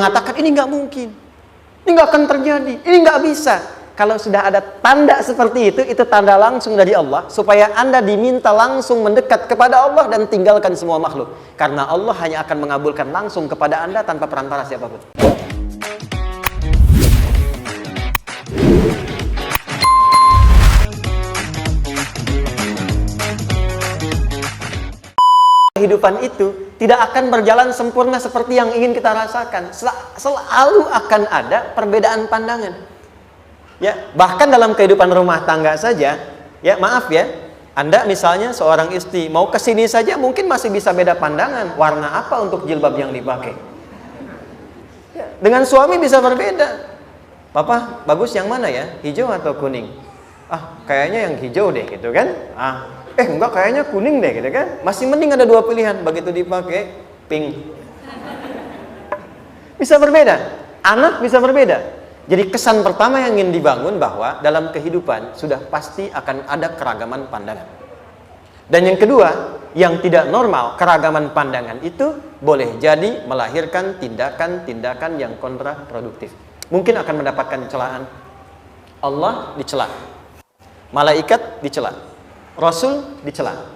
mengatakan ini nggak mungkin, ini nggak akan terjadi, ini nggak bisa. Kalau sudah ada tanda seperti itu tanda langsung dari Allah, supaya Anda diminta langsung mendekat kepada Allah dan tinggalkan semua makhluk. Karena Allah hanya akan mengabulkan langsung kepada Anda tanpa perantara siapapun. Kehidupan itu tidak akan berjalan sempurna seperti yang ingin kita rasakan. Selalu akan ada perbedaan pandangan. Ya, bahkan dalam kehidupan rumah tangga saja, ya maaf ya, Anda misalnya seorang istri mau ke sini saja mungkin masih bisa beda pandangan, warna apa untuk jilbab yang dipakai. Ya, dengan suami bisa berbeda. Papa, bagus yang mana ya? Hijau atau kuning? Ah, kayaknya yang hijau deh gitu kan? Enggak, kayaknya kuning deh gitu kan? Masih mending ada dua pilihan, begitu dipakai pink. Bisa berbeda. Anak bisa berbeda. Jadi kesan pertama yang ingin dibangun bahwa dalam kehidupan sudah pasti akan ada keragaman pandangan. Dan yang kedua, yang tidak normal, keragaman pandangan itu boleh jadi melahirkan tindakan-tindakan yang kontraproduktif. Mungkin akan mendapatkan celaan. Allah dicela, malaikat dicela, Rasul dicela,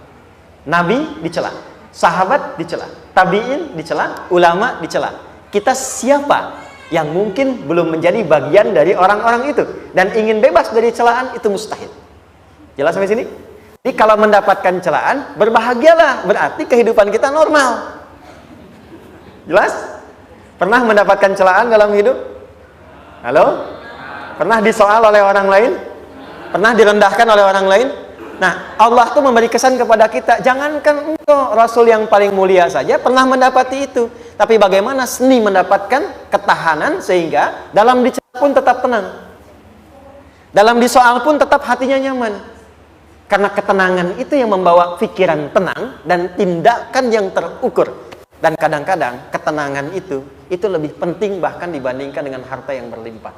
Nabi dicela, sahabat dicela, tabi'in dicela, ulama dicela. Kita siapa yang mungkin belum menjadi bagian dari orang-orang itu dan ingin bebas dari celaan? Itu mustahil. Jelas sampai sini? Jadi kalau mendapatkan celaan, berbahagialah, berarti kehidupan kita normal. Jelas? Pernah mendapatkan celaan dalam hidup? Halo? Pernah disoal oleh orang lain? Pernah direndahkan oleh orang lain? Nah, Allah tuh memberi kesan kepada kita, jangankan engkau, Rasul yang paling mulia saja pernah mendapati itu. Tapi bagaimana seni mendapatkan ketahanan sehingga dalam dicela pun tetap tenang, dalam disoal pun tetap hatinya nyaman. Karena ketenangan itu yang membawa pikiran tenang dan tindakan yang terukur. Dan kadang-kadang ketenangan itu lebih penting bahkan dibandingkan dengan harta yang berlimpah.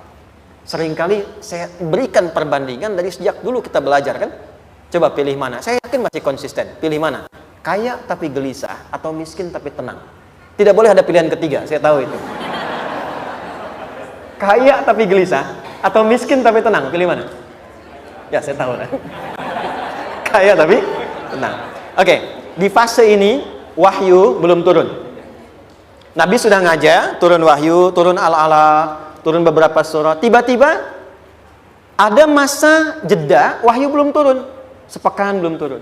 Seringkali saya berikan perbandingan dari sejak dulu kita belajar kan. Coba pilih mana? Saya yakin masih konsisten. Pilih mana? Kaya tapi gelisah atau miskin tapi tenang? Tidak boleh ada pilihan ketiga, saya tahu itu. Kaya tapi gelisah atau miskin tapi tenang? Pilih mana? Ya, saya tahu. Kaya tapi tenang. Oke, di fase ini wahyu belum turun. Nabi sudah ngajar, turun wahyu, turun al-ala, turun beberapa surah. Tiba-tiba ada masa jeda, wahyu belum turun. Sepekan belum turun,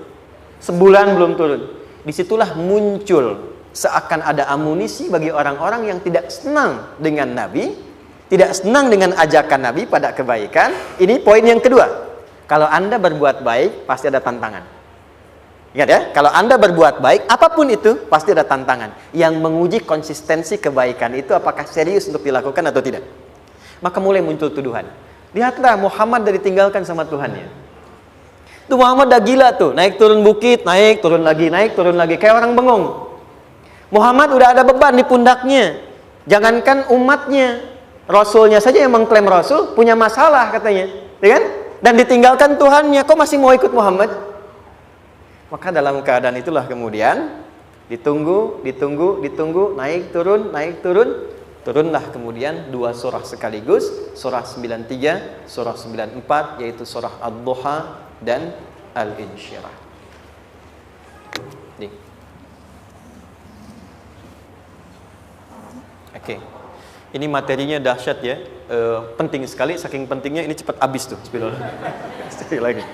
sebulan belum turun. Disitulah muncul seakan ada amunisi bagi orang-orang yang tidak senang dengan Nabi, tidak senang dengan ajakan Nabi pada kebaikan. Ini poin yang kedua. Kalau Anda berbuat baik, pasti ada tantangan. Ingat ya, kalau Anda berbuat baik, apapun itu, pasti ada tantangan. Yang menguji konsistensi kebaikan itu apakah serius untuk dilakukan atau tidak. Maka mulai muncul tuduhan. Lihatlah Muhammad dari ditinggalkan sama Tuhannya. Itu Muhammad dah gila tuh, naik turun bukit, naik turun lagi, kayak orang bengong. Muhammad udah ada beban di pundaknya. Jangankan umatnya, Rasulnya saja yang mengklaim Rasul punya masalah katanya, ya kan? Dan ditinggalkan Tuhannya, kok masih mau ikut Muhammad? Maka dalam keadaan itulah kemudian ditunggu, naik turun, turunlah kemudian dua surah sekaligus, surah 93, surah 94, yaitu surah Ad-Duha dan Al-Insyirah. Oke. Ini materinya dahsyat ya. Penting sekali, saking pentingnya ini cepat habis tuh. Sekali lagi.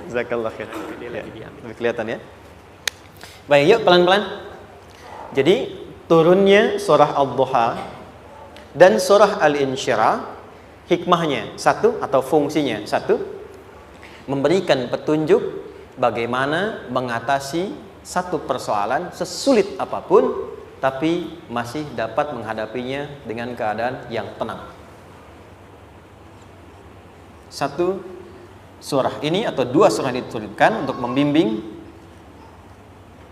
Jazakallah khair. Ya, lebih kelihatan ya. Baik, yuk pelan-pelan. Jadi turunnya surah Ad-Duha dan surah Al-Insyirah, hikmahnya satu atau fungsinya satu, memberikan petunjuk bagaimana mengatasi satu persoalan sesulit apapun, tapi masih dapat menghadapinya dengan keadaan yang tenang. Satu surah ini atau dua surah ini diturunkan untuk membimbing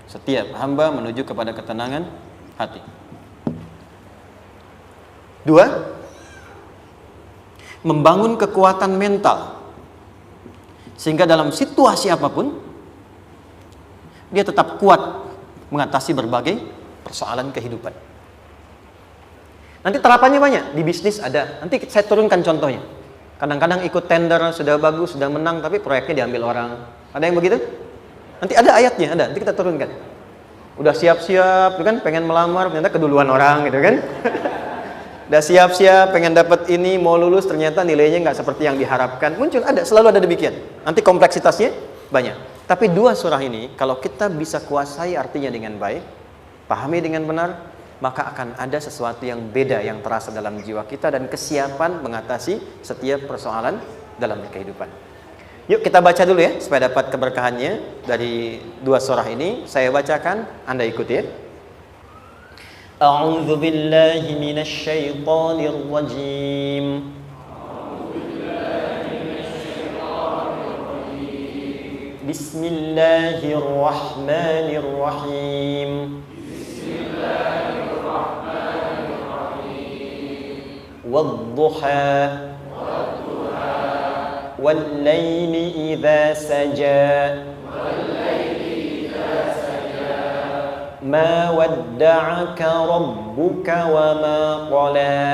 setiap hamba menuju kepada ketenangan hati. Dua, membangun kekuatan mental sehingga dalam situasi apapun dia tetap kuat mengatasi berbagai persoalan kehidupan. Nanti terapannya banyak, di bisnis ada. Nanti saya turunkan contohnya. Kadang-kadang ikut tender, sudah bagus, sudah menang, tapi proyeknya diambil orang. Ada yang begitu? Nanti ada ayatnya, ada. Nanti kita turunkan. Udah siap-siap, kan pengen melamar, ternyata keduluan orang gitu kan. Udah siap-siap, pengen dapat ini, mau lulus, ternyata nilainya nggak seperti yang diharapkan. Muncul, ada, selalu ada demikian. Nanti kompleksitasnya banyak. Tapi dua surah ini, kalau kita bisa kuasai artinya dengan baik, pahami dengan benar, maka akan ada sesuatu yang beda yang terasa dalam jiwa kita dan kesiapan mengatasi setiap persoalan dalam kehidupan. Yuk kita baca dulu ya, supaya dapat keberkahannya dari dua surah ini. Saya bacakan, Anda ikuti ya. A'udzu billahi minasy syaithanir rajim. Bismillahirrahmanirrahim. Wadduha والليل إذا سجى ما ودعك ربك وما قلى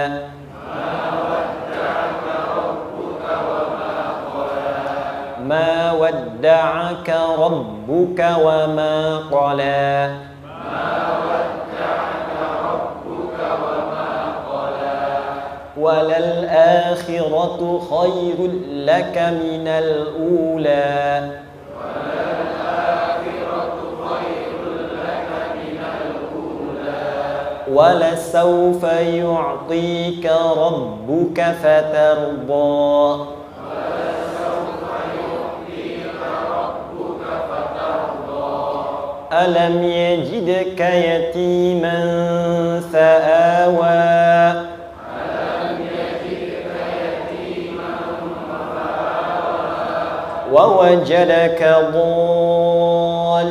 ما ودعك ربك وما قلى وللآخرة خير لك من الأولى ولسوف يعطيك ربك فترضى ألم يجدك يتيما فآوى ووجدك ضالا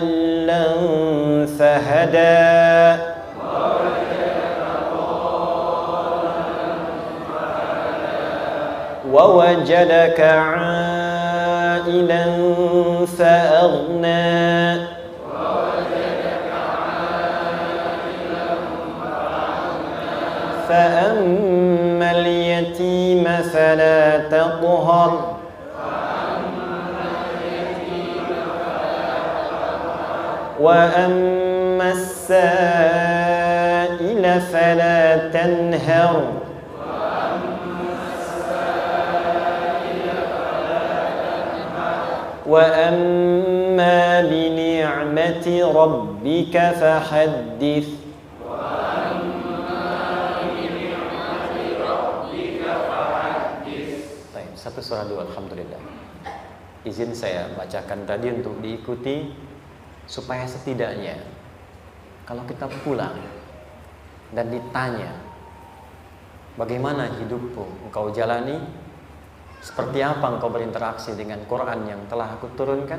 فهدى ووجدك عائلا فأغنى فأما اليتيم فلا تقهر وأما السائل فلا تنهر وأما بنعمة ربك فحدث. Satu surah dua, alhamdulillah. Izin saya bacakan tadi untuk diikuti, supaya setidaknya kalau kita pulang dan ditanya bagaimana hidupmu engkau jalani, seperti apa engkau berinteraksi dengan Quran yang telah aku turunkan,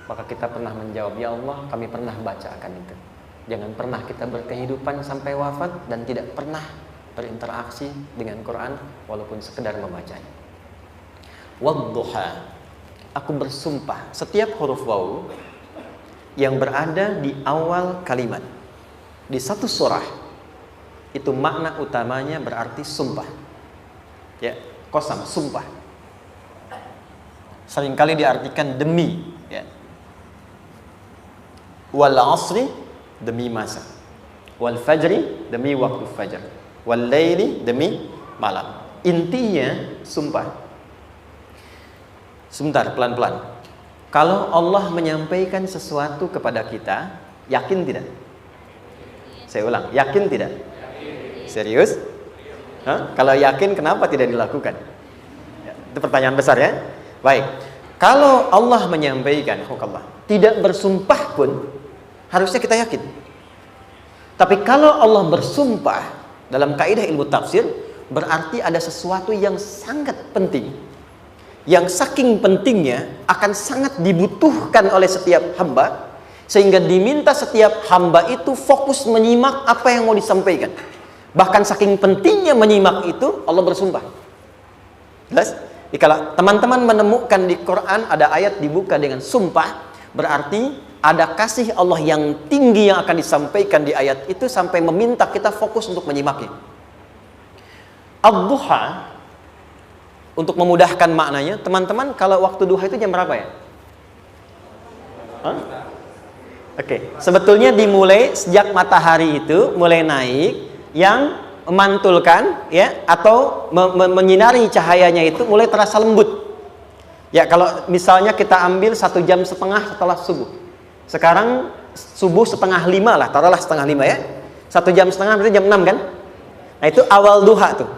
maka kita pernah menjawab, ya Allah, kami pernah bacakan itu. Jangan pernah kita berkehidupan sampai wafat dan tidak pernah berinteraksi dengan Quran walaupun sekedar membacanya. Wadduha, aku bersumpah, setiap huruf waw yang berada di awal kalimat di satu surah itu makna utamanya berarti sumpah. Ya, qasam, sumpah. Seringkali diartikan demi, ya. Wal asri, demi masa. Wal fajri, demi waktu fajar. Wal laili, demi malam. Intinya sumpah. Sebentar, pelan-pelan. Kalau Allah menyampaikan sesuatu kepada kita, yakin tidak? Saya ulang, yakin tidak? Serius? Hah? Kalau yakin, kenapa tidak dilakukan? Ya, itu pertanyaan besar ya. Baik, kalau Allah menyampaikan, tidak bersumpah pun, harusnya kita yakin. Tapi kalau Allah bersumpah, dalam kaidah ilmu tafsir, berarti ada sesuatu yang sangat penting, yang saking pentingnya akan sangat dibutuhkan oleh setiap hamba, sehingga diminta setiap hamba itu fokus menyimak apa yang mau disampaikan. Bahkan saking pentingnya menyimak itu, Allah bersumpah. Jelas? Kalau teman-teman menemukan di Quran ada ayat dibuka dengan sumpah, berarti ada kasih Allah yang tinggi yang akan disampaikan di ayat itu sampai meminta kita fokus untuk menyimaknya. Ad-duha, untuk memudahkan maknanya, teman-teman, kalau waktu duha itu jam berapa ya? Hah? Oke, sebetulnya dimulai sejak matahari itu mulai naik, yang memantulkan ya atau menyinari cahayanya itu mulai terasa lembut. Ya, kalau misalnya kita ambil 1,5 jam setelah subuh. Sekarang subuh 4:30 lah, taruhlah 4:30 ya. 1,5 jam berarti jam 6 kan? Nah, itu awal duha tuh.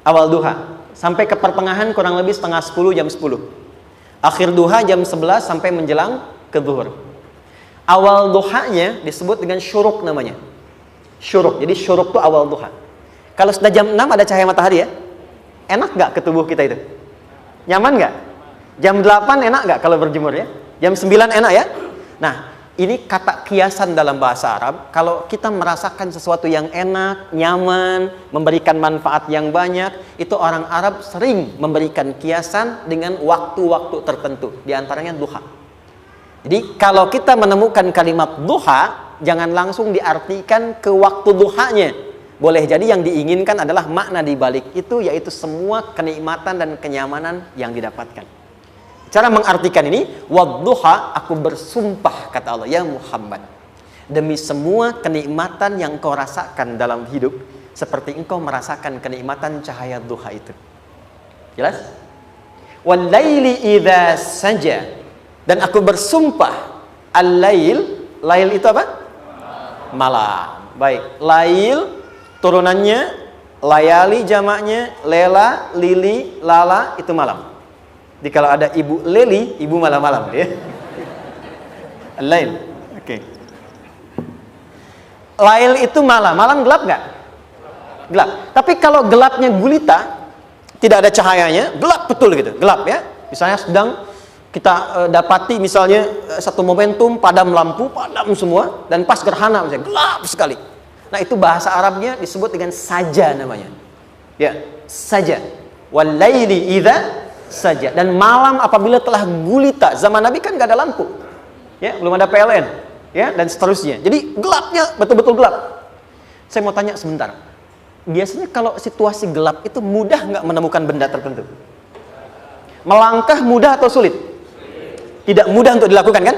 Awal duha. Sampai ke pertengahan kurang lebih 9:30, jam 10. Akhir duha jam 11 sampai menjelang ke zuhur. Awal duhanya disebut dengan syuruk namanya. Syuruk. Jadi syuruk itu awal duha. Kalau sudah jam 6 ada cahaya matahari ya. Enak nggak ke tubuh kita itu? Nyaman nggak? Jam 8 enak nggak kalau berjemur ya? Jam 9 enak ya? Nah, ini kata kiasan dalam bahasa Arab. Kalau kita merasakan sesuatu yang enak, nyaman, memberikan manfaat yang banyak, itu orang Arab sering memberikan kiasan dengan waktu-waktu tertentu. Di antaranya duha. Jadi kalau kita menemukan kalimat duha, jangan langsung diartikan ke waktu duhanya. Boleh jadi yang diinginkan adalah makna di balik itu, yaitu semua kenikmatan dan kenyamanan yang didapatkan. Cara mengartikan ini, wadduha, aku bersumpah, kata Allah, ya Muhammad, demi semua kenikmatan yang kau rasakan dalam hidup, seperti engkau merasakan kenikmatan cahaya duha itu. Jelas? Wal laili idza saja, dan aku bersumpah, al-lail, lail itu apa? Malam. Baik, lail turunannya, layali jamaknya, lela, lili, lala, itu malam. Jadi kalau ada ibu leli, ibu malam-malam ya. Lail. Oke. Lail itu malam. Malam gelap nggak? Gelap. Tapi kalau gelapnya gulita, tidak ada cahayanya, gelap betul gitu. Gelap ya. Misalnya sedang kita dapati misalnya satu momentum padam lampu, padam semua, dan pas gerhana misalnya gelap sekali. Nah, itu bahasa Arabnya disebut dengan saja namanya. Ya, saja. Wal laili idza saja. Dan malam apabila telah gulita. Zaman Nabi kan gak ada lampu ya, belum ada PLN ya, dan seterusnya. Jadi gelapnya betul-betul gelap. Saya mau tanya sebentar, biasanya kalau situasi gelap itu mudah nggak menemukan benda tertentu? Melangkah mudah atau sulit? Tidak mudah untuk dilakukan kan?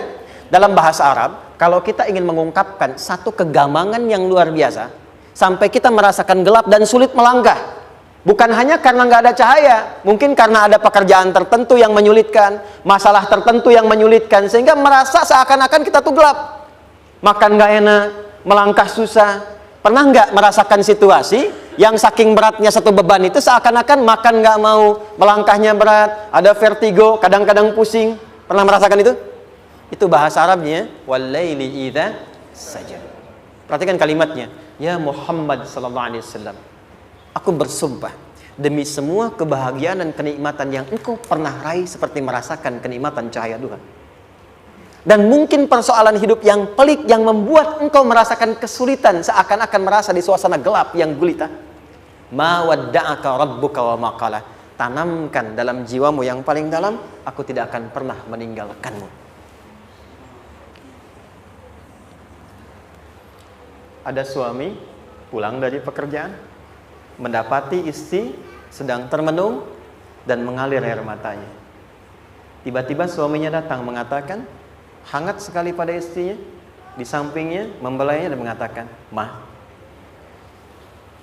Dalam bahasa Arab, kalau kita ingin mengungkapkan satu kegamangan yang luar biasa, sampai kita merasakan gelap dan sulit melangkah, bukan hanya karena nggak ada cahaya, mungkin karena ada pekerjaan tertentu yang menyulitkan, masalah tertentu yang menyulitkan, sehingga merasa seakan-akan kita tuh gelap, makan nggak enak, melangkah susah. Pernah nggak merasakan situasi yang saking beratnya satu beban itu seakan-akan makan nggak mau, melangkahnya berat, ada vertigo, kadang-kadang pusing? Pernah merasakan itu? Itu bahasa Arabnya walaili idza saja. Perhatikan kalimatnya, ya Muhammad sallallahu alaihi wasallam, aku bersumpah demi semua kebahagiaan dan kenikmatan yang engkau pernah raih, seperti merasakan kenikmatan cahaya duha. Dan mungkin persoalan hidup yang pelik yang membuat engkau merasakan kesulitan, seakan-akan merasa di suasana gelap yang gulita. Ma wadda'aka rabbuka wa ma qala. Tanamkan dalam jiwamu yang paling dalam, aku tidak akan pernah meninggalkanmu. Ada suami pulang dari pekerjaan, mendapati istri sedang termenung dan mengalir air matanya. Tiba-tiba suaminya datang mengatakan, hangat sekali pada istrinya, di sampingnya, membelainya dan mengatakan, "Ma,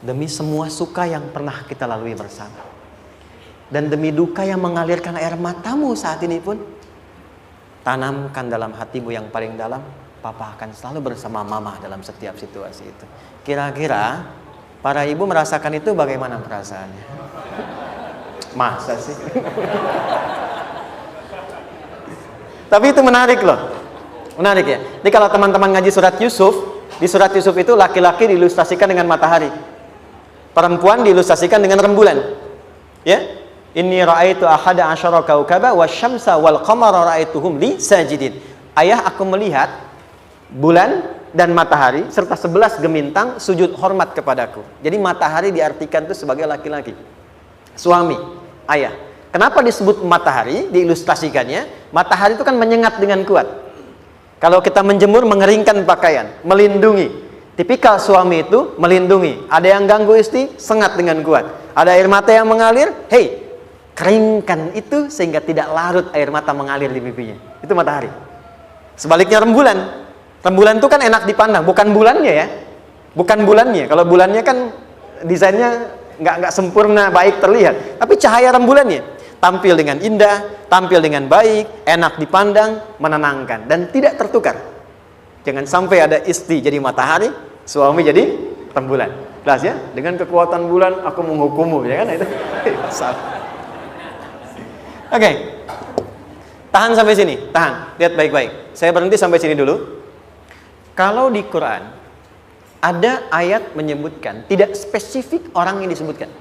demi semua suka yang pernah kita lalui bersama, dan demi duka yang mengalirkan air matamu saat ini pun, tanamkan dalam hatimu yang paling dalam, Papa akan selalu bersama Mama dalam setiap situasi itu." Kira-kira para ibu merasakan itu bagaimana perasaannya? Masa sih? Tapi itu menarik loh. Menarik ya. Jadi kalau teman-teman ngaji surat Yusuf, di surat Yusuf itu laki-laki diilustrasikan dengan matahari, perempuan diilustrasikan dengan rembulan. Ya. Inni ra'aitu ahada asyara kaukaba wasyamsa wal qamara ra'aituhum li sajidin. Ayah, aku melihat bulan dan matahari serta 11 gemintang sujud hormat kepadaku. Jadi matahari diartikan itu sebagai laki-laki, suami, ayah. Kenapa disebut matahari? Diilustrasikannya, matahari itu kan menyengat dengan kuat. Kalau kita menjemur, mengeringkan pakaian, melindungi. Tipikal suami itu melindungi. Ada yang ganggu istri, sengat dengan kuat. Ada air mata yang mengalir, hei, keringkan itu sehingga tidak larut air mata mengalir di pipinya. Itu matahari. Sebaliknya rembulan. Rembulan itu kan enak dipandang, bukan bulannya ya. Bukan bulannya. Kalau bulannya kan desainnya nggak sempurna, baik terlihat. Tapi cahaya rembulannya tampil dengan indah, tampil dengan baik, enak dipandang, menenangkan dan tidak tertukar. Jangan sampai ada istri jadi matahari, suami jadi rembulan. Jelas ya? Dengan kekuatan bulan aku menghukummu, ya kan? Itu salah. Oke. Tahan sampai sini, tahan. Lihat baik-baik. Saya berhenti sampai sini dulu. Kalau di Quran ada ayat menyebutkan, tidak spesifik orang yang disebutkan.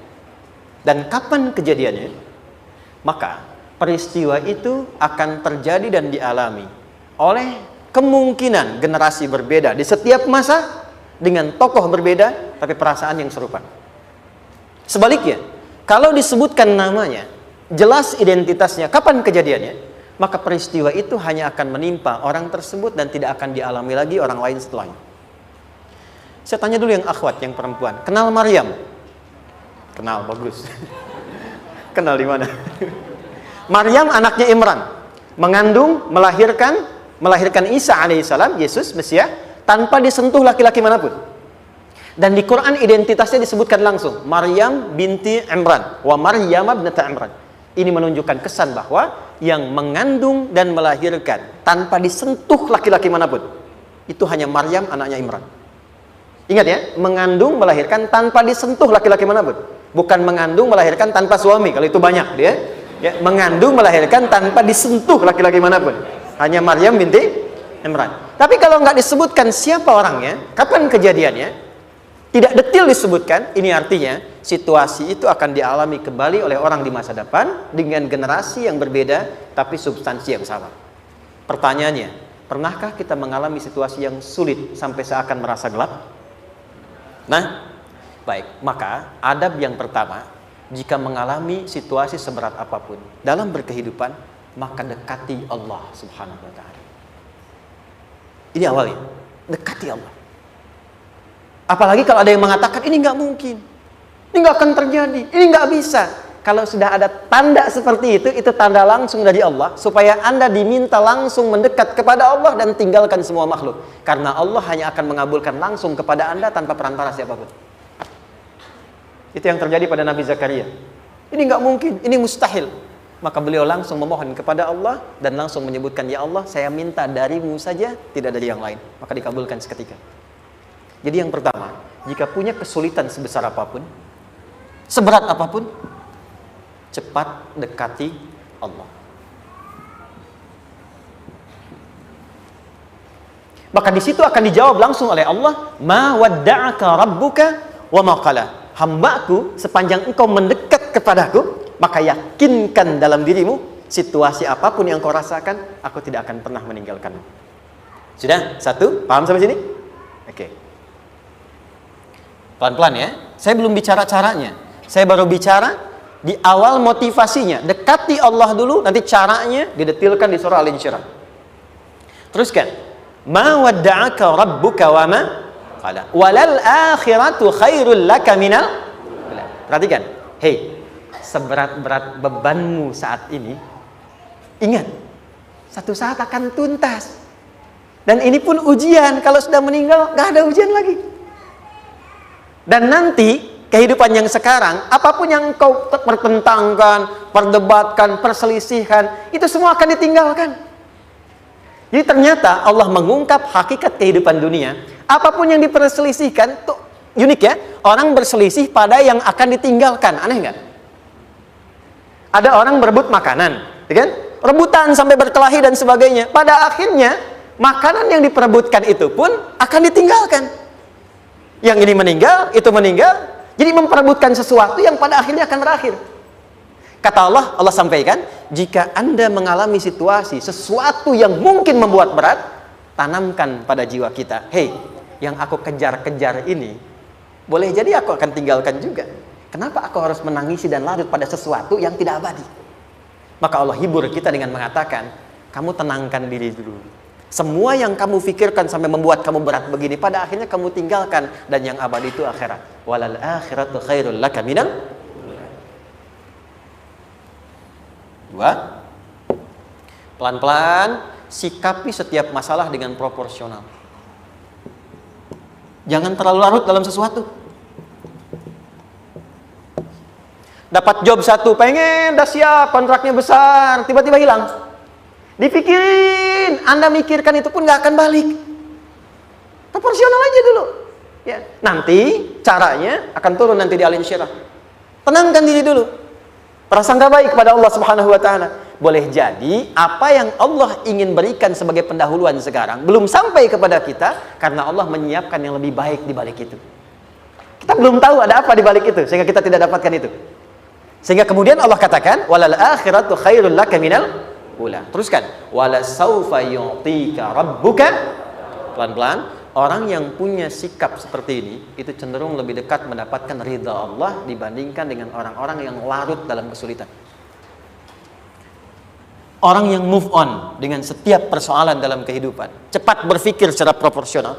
Dan kapan kejadiannya? Maka peristiwa itu akan terjadi dan dialami oleh kemungkinan generasi berbeda di setiap masa dengan tokoh berbeda tapi perasaan yang serupa. Sebaliknya, kalau disebutkan namanya, jelas identitasnya, kapan kejadiannya, maka peristiwa itu hanya akan menimpa orang tersebut dan tidak akan dialami lagi orang lain setelahnya. Saya tanya dulu yang akhwat, yang perempuan, kenal Maryam? Kenal, bagus. Kenal di mana? Maryam anaknya Imran, mengandung, melahirkan Isa alaihissalam, Yesus Mesias, tanpa disentuh laki-laki manapun. Dan di Quran identitasnya disebutkan langsung, Maryam binti Imran, wa Maryam ibnata Imran. Ini menunjukkan kesan bahwa yang mengandung dan melahirkan tanpa disentuh laki-laki manapun, itu hanya Maryam anaknya Imran. Ingat ya, mengandung, melahirkan tanpa disentuh laki-laki manapun. Bukan mengandung, melahirkan tanpa suami, kalau itu banyak dia. Ya, mengandung, melahirkan tanpa disentuh laki-laki manapun. Hanya Maryam binti Imran. Tapi kalau nggak disebutkan siapa orangnya, kapan kejadiannya, tidak detail disebutkan, ini artinya situasi itu akan dialami kembali oleh orang di masa depan dengan generasi yang berbeda, tapi substansi yang sama. Pertanyaannya, pernahkah kita mengalami situasi yang sulit sampai seakan merasa gelap? Nah, baik, maka adab yang pertama, jika mengalami situasi seberat apapun dalam berkehidupan, maka dekati Allah Subhanahu wa ta'ala. Ini awalnya, dekati Allah. Apalagi kalau ada yang mengatakan ini nggak mungkin, ini nggak akan terjadi, ini nggak bisa. Kalau sudah ada tanda seperti itu tanda langsung dari Allah, supaya Anda diminta langsung mendekat kepada Allah dan tinggalkan semua makhluk. Karena Allah hanya akan mengabulkan langsung kepada Anda tanpa perantara siapapun. Itu yang terjadi pada Nabi Zakaria. Ini nggak mungkin, ini mustahil. Maka beliau langsung memohon kepada Allah dan langsung menyebutkan, ya Allah, saya minta darimu saja, tidak dari yang lain. Maka dikabulkan seketika. Jadi yang pertama, jika punya kesulitan sebesar apapun, seberat apapun, cepat dekati Allah. Maka di situ akan dijawab langsung oleh Allah, ma wadda'aka rabbuka wa ma qala. Hambaku, sepanjang engkau mendekat kepadaku, maka yakinkan dalam dirimu, situasi apapun yang kau rasakan, aku tidak akan pernah meninggalkanmu. Sudah? Satu? Paham sampai sini? Oke. Pelan-pelan ya. Saya belum bicara caranya. Saya baru bicara di awal motivasinya. Dekati Allah dulu, nanti caranya didetilkan di surah Al-Insyirah. Teruskan. Ma wadda'aka rabbuka wa ma qala. Walal akhiratu khairul laka minal. Perhatikan. Hei, seberat-berat bebanmu saat ini, ingat, satu saat akan tuntas. Dan ini pun ujian. Kalau sudah meninggal, gak ada ujian lagi. Dan nanti kehidupan yang sekarang, apapun yang kau pertentangkan, perdebatkan, perselisihkan, itu semua akan ditinggalkan. Jadi ternyata Allah mengungkap hakikat kehidupan dunia. Apapun yang diperselisihkan, tuh unik ya. Orang berselisih pada yang akan ditinggalkan. Aneh nggak? Ada orang berebut makanan, ya kan? Rebutan sampai berkelahi dan sebagainya. Pada akhirnya makanan yang diperebutkan itu pun akan ditinggalkan. Yang ini meninggal, itu meninggal. Jadi memperebutkan sesuatu yang pada akhirnya akan berakhir. Kata Allah, Allah sampaikan, jika Anda mengalami situasi, sesuatu yang mungkin membuat berat, tanamkan pada jiwa kita, hei, yang aku kejar-kejar ini, boleh jadi aku akan tinggalkan juga. Kenapa aku harus menangisi dan larut pada sesuatu yang tidak abadi? Maka Allah hibur kita dengan mengatakan, kamu tenangkan diri dulu. Semua yang kamu pikirkan sampai membuat kamu berat begini, pada akhirnya kamu tinggalkan, dan yang abadi itu akhirat. Walal akhiratu khairul laka minal. Dua, pelan-pelan sikapi setiap masalah dengan proporsional. Jangan terlalu larut dalam sesuatu. Dapat job satu, pengen, udah siap, kontraknya besar, tiba-tiba hilang. Dipikirin, Anda mikirkan itu pun nggak akan balik. Proporsional aja dulu. Ya, nanti caranya akan turun nanti di alim syirah. Tenangkan diri dulu. Prasangka baik kepada Allah Subhanahu wa taala. Boleh jadi apa yang Allah ingin berikan sebagai pendahuluan sekarang belum sampai kepada kita karena Allah menyiapkan yang lebih baik di balik itu. Kita belum tahu ada apa di balik itu sehingga kita tidak dapatkan itu. Sehingga kemudian Allah katakan walal akhiratu khairul laka minal ula. Teruskan, wala saufa yu'tika rabbuka. Pelan-pelan, orang yang punya sikap seperti ini itu cenderung lebih dekat mendapatkan ridha Allah dibandingkan dengan orang-orang yang larut dalam kesulitan. Orang yang move on dengan setiap persoalan dalam kehidupan, cepat berpikir secara proporsional,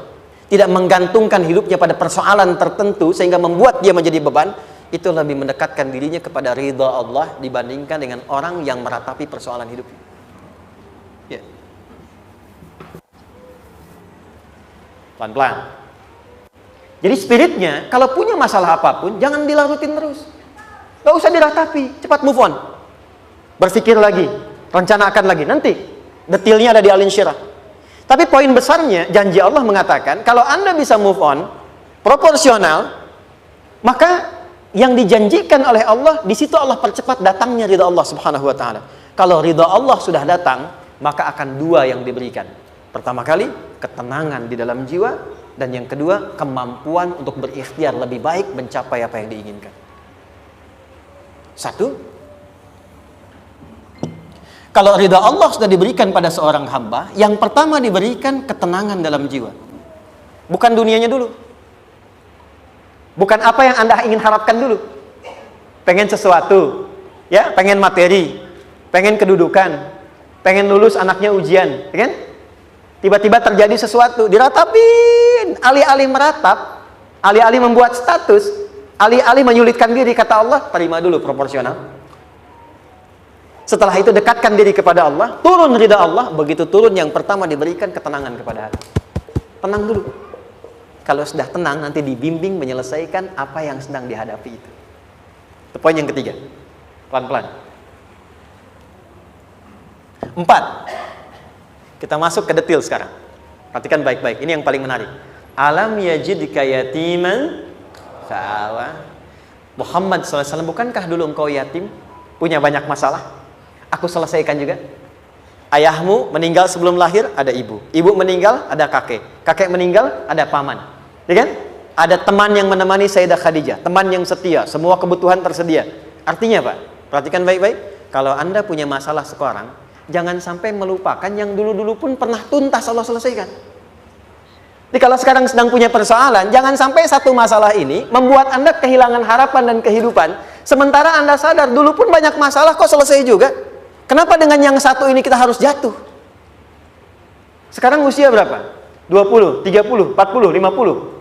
tidak menggantungkan hidupnya pada persoalan tertentu sehingga membuat dia menjadi beban, itu lebih mendekatkan dirinya kepada ridha Allah dibandingkan dengan orang yang meratapi persoalan hidupnya. Ya. Pelan-pelan. Jadi spiritnya, kalau punya masalah apapun, jangan dilarutin terus. Gak usah diratapi, cepat move on. Berpikir lagi, rencanakan lagi. Nanti, detailnya ada di Al Insyirah. Tapi poin besarnya, janji Allah mengatakan, kalau Anda bisa move on, proporsional, maka yang dijanjikan oleh Allah, di situ Allah percepat datangnya ridha Allah Subhanahu wa taala. Kalau ridha Allah sudah datang, maka akan dua yang diberikan. Pertama kali, ketenangan di dalam jiwa, dan yang kedua, kemampuan untuk berikhtiar lebih baik mencapai apa yang diinginkan. Satu, kalau ridha Allah sudah diberikan pada seorang hamba, yang pertama diberikan ketenangan dalam jiwa. Bukan dunianya dulu. Bukan apa yang Anda ingin harapkan dulu. Pengen sesuatu, ya, pengen materi, pengen kedudukan, pengen lulus anaknya ujian, ya kan? Tiba-tiba terjadi sesuatu, diratapin, alih-alih meratap, alih-alih membuat status, alih-alih menyulitkan diri, kata Allah, terima dulu proporsional. Setelah itu dekatkan diri kepada Allah, turun ridha Allah, begitu turun yang pertama diberikan ketenangan kepada hati. Tenang dulu. Kalau sudah tenang, nanti dibimbing menyelesaikan apa yang sedang dihadapi itu. Itu poin yang ketiga. Pelan-pelan. 4. Kita masuk ke detail sekarang. Perhatikan baik-baik. Ini yang paling menarik. Alam yajidka yatiman fa'awa. Muhammad SAW, bukankah dulu engkau yatim? Punya banyak masalah? Aku selesaikan juga. Ayahmu meninggal sebelum lahir, ada ibu. Ibu meninggal, ada kakek. Kakek meninggal, ada paman. Ya kan? Ada teman yang menemani Sayyidah Khadijah, teman yang setia, semua kebutuhan tersedia. Artinya apa? Perhatikan baik-baik. Kalau Anda punya masalah sekarang, jangan sampai melupakan yang dulu-dulu pun pernah tuntas Allah selesaikan. Jadi kalau sekarang sedang punya persoalan, jangan sampai satu masalah ini membuat Anda kehilangan harapan dan kehidupan. Sementara Anda sadar, dulu pun banyak masalah kok selesai juga. Kenapa dengan yang satu ini kita harus jatuh? Sekarang usia berapa? 20, 30, 40, 50.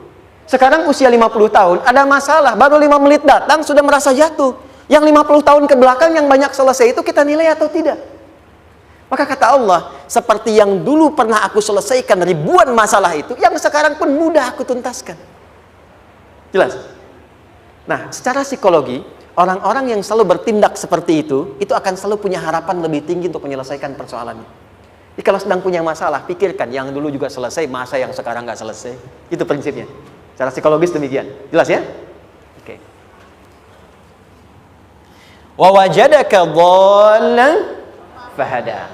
Sekarang usia 50 tahun, ada masalah, baru 5 menit datang, sudah merasa jatuh. Yang 50 tahun ke belakang yang banyak selesai itu kita nilai atau tidak? Maka kata Allah, seperti yang dulu pernah aku selesaikan ribuan masalah itu, yang sekarang pun mudah aku tuntaskan. Jelas? Nah, secara psikologi, orang-orang yang selalu bertindak seperti itu akan selalu punya harapan lebih tinggi untuk menyelesaikan persoalannya. Jadi kalau sedang punya masalah, pikirkan yang dulu juga selesai, masa yang sekarang nggak selesai. Itu prinsipnya. Secara psikologis demikian. Jelas ya? Oke. Wa wajadaka dhallan fahada.